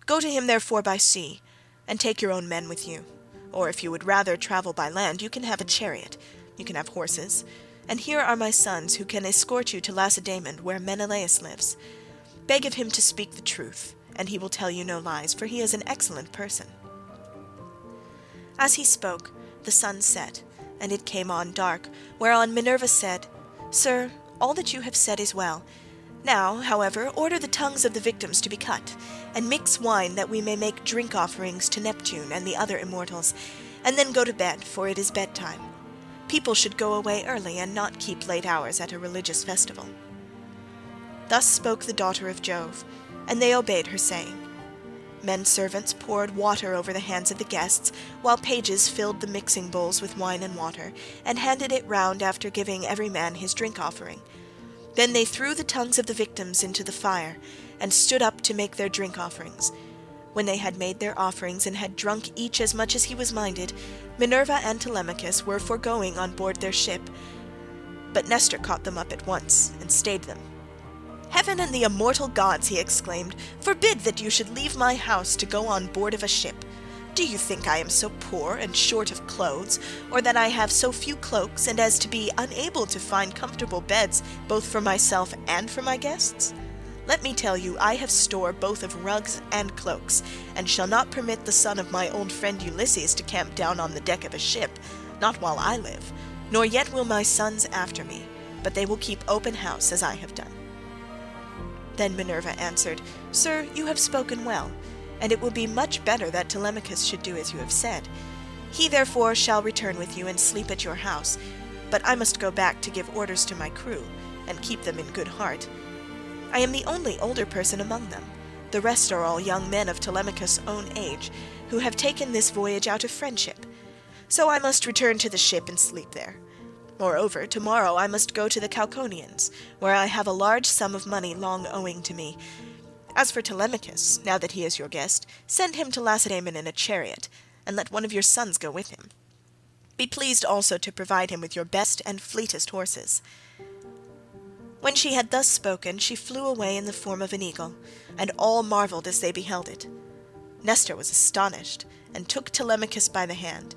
Go to him therefore by sea, and take your own men with you. Or if you would rather travel by land, you can have a chariot, you can have horses, and here are my sons who can escort you to Lacedaemon, where Menelaus lives. Beg of him to speak the truth, and he will tell you no lies, for he is an excellent person." As he spoke, the sun set, and it came on dark, whereon Minerva said, "Sir, all that you have said is well. Now, however, order the tongues of the victims to be cut, and mix wine that we may make drink offerings to Neptune and the other immortals, and then go to bed, for it is bedtime. People should go away early and not keep late hours at a religious festival." Thus spoke the daughter of Jove, and they obeyed her saying. Men-servants poured water over the hands of the guests, while pages filled the mixing bowls with wine and water, and handed it round after giving every man his drink offering. Then they threw the tongues of the victims into the fire, and stood up to make their drink offerings. When they had made their offerings and had drunk each as much as he was minded, Minerva and Telemachus were for going on board their ship. But Nestor caught them up at once and stayed them. "Heaven and the immortal gods," he exclaimed, "forbid that you should leave my house to go on board of a ship. Do you think I am so poor and short of clothes, or that I have so few cloaks, and as to be unable to find comfortable beds both for myself and for my guests? Let me tell you, I have store both of rugs and cloaks, and shall not permit the son of my old friend Ulysses to camp down on the deck of a ship, not while I live, nor yet will my sons after me, but they will keep open house as I have done." Then Minerva answered, "Sir, you have spoken well, and it will be much better that Telemachus should do as you have said. He therefore shall return with you and sleep at your house, but I must go back to give orders to my crew, and keep them in good heart. I am the only older person among them. The rest are all young men of Telemachus' own age, who have taken this voyage out of friendship. So I must return to the ship and sleep there. Moreover, tomorrow I must go to the Cauconians, where I have a large sum of money long owing to me. As for Telemachus, now that he is your guest, send him to Lacedaemon in a chariot, and let one of your sons go with him. Be pleased also to provide him with your best and fleetest horses." When she had thus spoken, she flew away in the form of an eagle, and all marvelled as they beheld it. Nestor was astonished, and took Telemachus by the hand.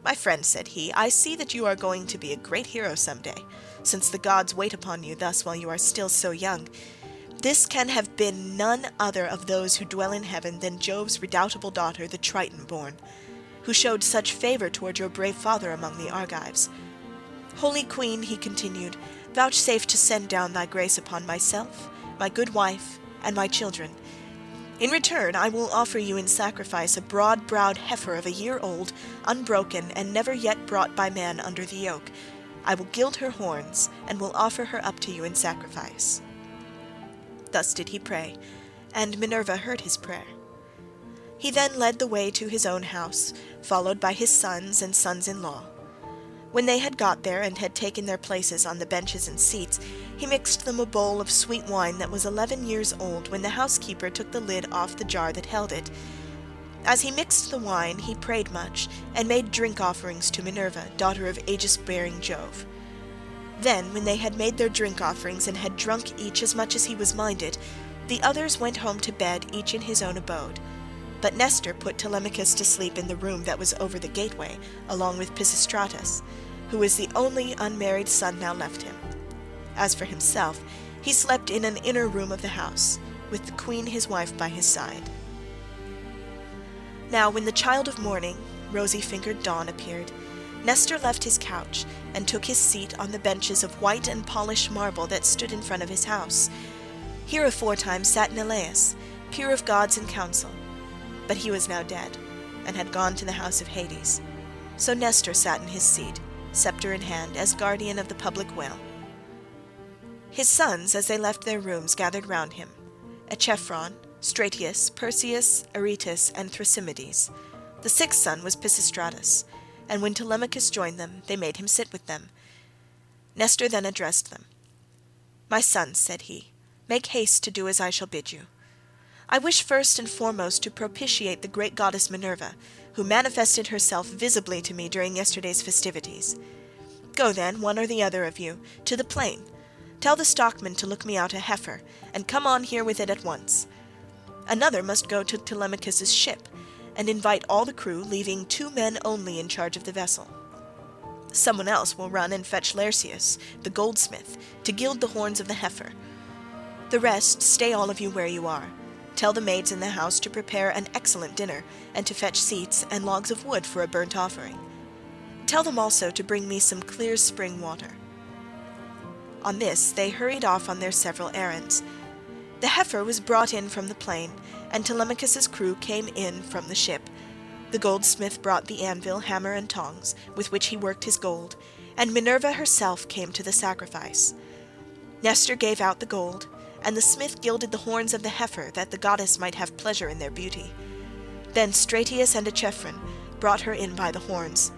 "My friend," said he, "I see that you are going to be a great hero some day, since the gods wait upon you thus while you are still so young. This can have been none other of those who dwell in heaven than Jove's redoubtable daughter, the Triton-born, who showed such favour toward your brave father among the Argives. Holy Queen," he continued, "vouchsafe to send down thy grace upon myself, my good wife, and my children. In return I will offer you in sacrifice a broad-browed heifer of a year old, unbroken, and never yet brought by man under the yoke. I will gild her horns, and will offer her up to you in sacrifice." Thus did he pray, and Minerva heard his prayer. He then led the way to his own house, followed by his sons and sons-in-law. When they had got there and had taken their places on the benches and seats, he mixed them a bowl of sweet wine that was 11 years old when the housekeeper took the lid off the jar that held it. As he mixed the wine, he prayed much, and made drink offerings to Minerva, daughter of aegis-bearing Jove. Then, when they had made their drink offerings and had drunk each as much as he was minded, the others went home to bed, each in his own abode. But Nestor put Telemachus to sleep in the room that was over the gateway, along with Pisistratus, who was the only unmarried son now left him. As for himself, he slept in an inner room of the house, with the queen his wife by his side. Now when the child of morning, rosy-fingered dawn, appeared, Nestor left his couch, and took his seat on the benches of white and polished marble that stood in front of his house. Here aforetime sat Neleus, peer of gods in council, but he was now dead, and had gone to the house of Hades. So Nestor sat in his seat, sceptre in hand, as guardian of the public will. His sons, as they left their rooms, gathered round him: Echephron, Stratius, Perseus, Aretus, and Thrasymedes. The sixth son was Pisistratus, and when Telemachus joined them, they made him sit with them. Nestor then addressed them. "My sons," said he, "make haste to do as I shall bid you. I wish first and foremost to propitiate the great goddess Minerva, who manifested herself visibly to me during yesterday's festivities. Go then, one or the other of you, to the plain. Tell the stockman to look me out a heifer, and come on here with it at once. Another must go to Telemachus' ship, and invite all the crew, leaving 2 men only in charge of the vessel. Someone else will run and fetch Lersius, the goldsmith, to gild the horns of the heifer. The rest, stay all of you where you are. Tell the maids in the house to prepare an excellent dinner, and to fetch seats and logs of wood for a burnt offering. Tell them also to bring me some clear spring water." On this they hurried off on their several errands. The heifer was brought in from the plain, and Telemachus' crew came in from the ship. The goldsmith brought the anvil, hammer, and tongs, with which he worked his gold, and Minerva herself came to the sacrifice. Nestor gave out the gold, and the smith gilded the horns of the heifer, that the goddess might have pleasure in their beauty. Then Stratius and Echephron brought her in by the horns.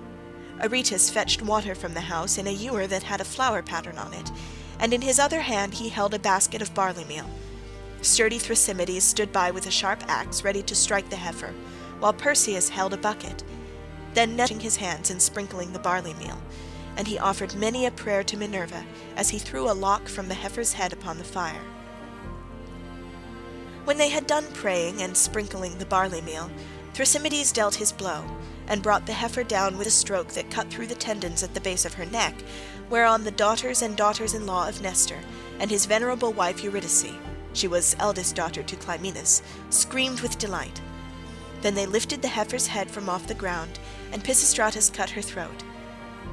Aretus fetched water from the house in a ewer that had a flower pattern on it, and in his other hand he held a basket of barley meal. Sturdy Thrasymedes stood by with a sharp axe, ready to strike the heifer, while Perseus held a bucket, then netting his hands and sprinkling the barley meal, and he offered many a prayer to Minerva as he threw a lock from the heifer's head upon the fire. When they had done praying and sprinkling the barley meal, Thrasymedes dealt his blow, and brought the heifer down with a stroke that cut through the tendons at the base of her neck, whereon the daughters and daughters-in-law of Nestor, and his venerable wife Eurydice, she was eldest daughter to Clymenus, screamed with delight. Then they lifted the heifer's head from off the ground, and Pisistratus cut her throat.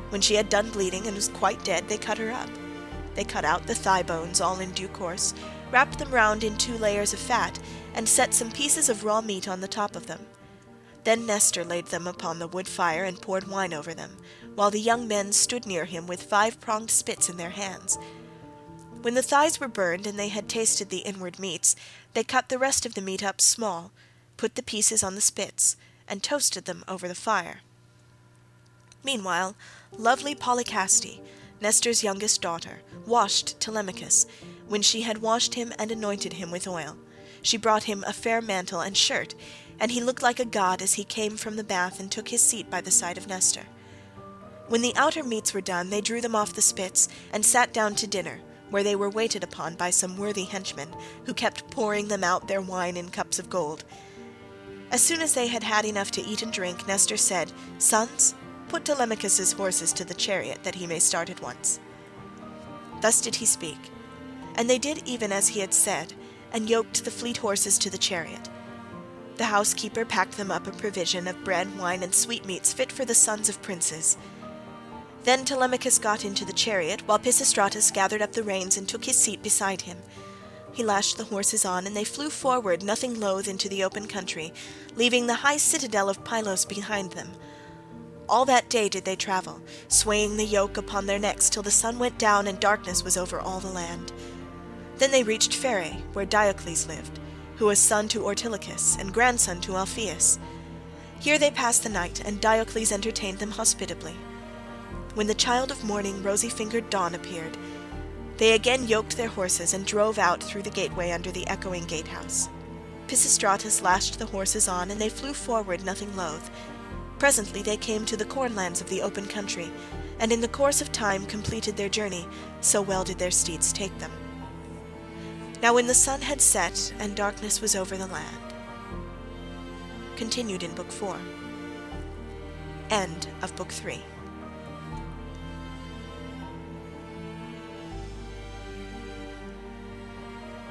When she had done bleeding and was quite dead, they cut her up. They cut out the thigh bones all in due course, wrapped them round in 2 layers of fat, and set some pieces of raw meat on the top of them. Then Nestor laid them upon the wood fire and poured wine over them, while the young men stood near him with 5-pronged spits in their hands. When the thighs were burned and they had tasted the inward meats, they cut the rest of the meat up small, put the pieces on the spits, and toasted them over the fire. Meanwhile, lovely Polycaste, Nestor's youngest daughter, washed Telemachus. When she had washed him and anointed him with oil, she brought him a fair mantle and shirt, and he looked like a god as he came from the bath and took his seat by the side of Nestor. When the outer meats were done, they drew them off the spits and sat down to dinner, where they were waited upon by some worthy henchmen, who kept pouring them out their wine in cups of gold. As soon as they had had enough to eat and drink, Nestor said, "Sons, put Telemachus' horses to the chariot, that he may start at once." Thus did he speak, and they did even as he had said, and yoked the fleet horses to the chariot. The housekeeper packed them up a provision of bread, wine, and sweetmeats fit for the sons of princes. Then Telemachus got into the chariot, while Pisistratus gathered up the reins and took his seat beside him. He lashed the horses on, and they flew forward, nothing loath, into the open country, leaving the high citadel of Pylos behind them. All that day did they travel, swaying the yoke upon their necks till the sun went down and darkness was over all the land. Then they reached Pheræ, where Diocles lived, who was son to Ortilochus and grandson to Alphaeus. Here they passed the night, and Diocles entertained them hospitably. When the child of morning, rosy-fingered Dawn, appeared, they again yoked their horses and drove out through the gateway under the echoing gatehouse. Pisistratus lashed the horses on, and they flew forward, nothing loath. Presently they came to the cornlands of the open country, and in the course of time completed their journey, so well did their steeds take them. Now when the sun had set and darkness was over the land. Continued in Book 4. End of Book 3.